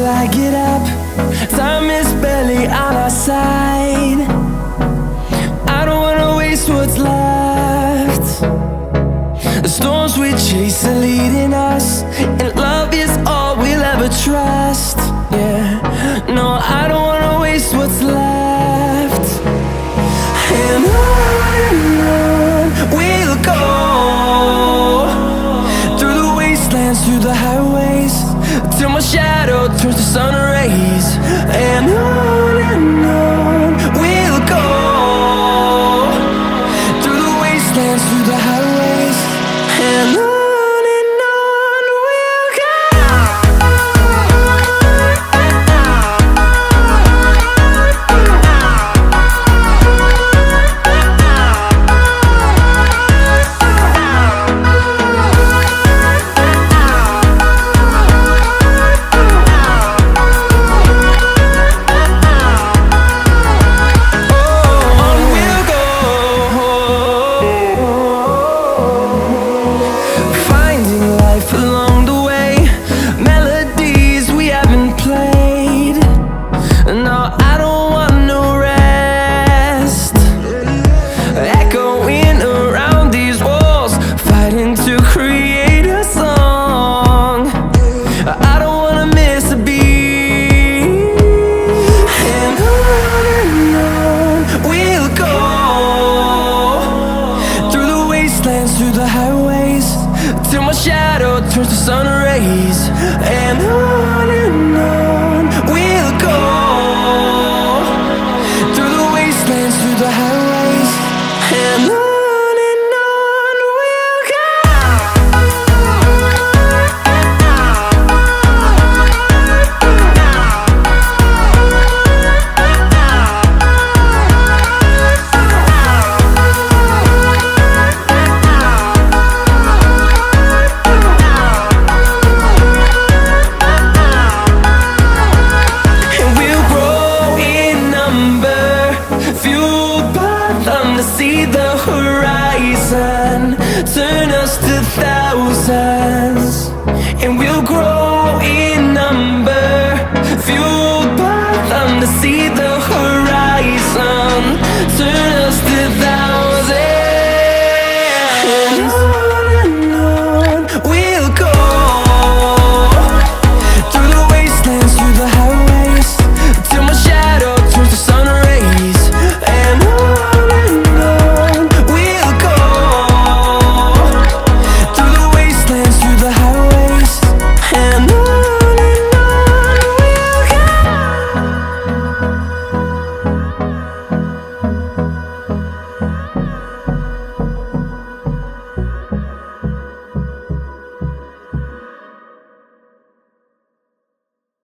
I get up. Time is barely on our side. I don't wanna waste what's left. The storms we chase are leading us, and love is all we'll ever trust. Yeah, no, I don't wanna waste what's left. And on we'll go, through the wastelands, through the highways, till my shadow turns to sun rays. And on we'll go, through the wastelands, through the highways, and on. To create a song, I don't wanna miss a beat. And on we'll go, through the wastelands, through the highways, till my shadow turns to sun rays. And on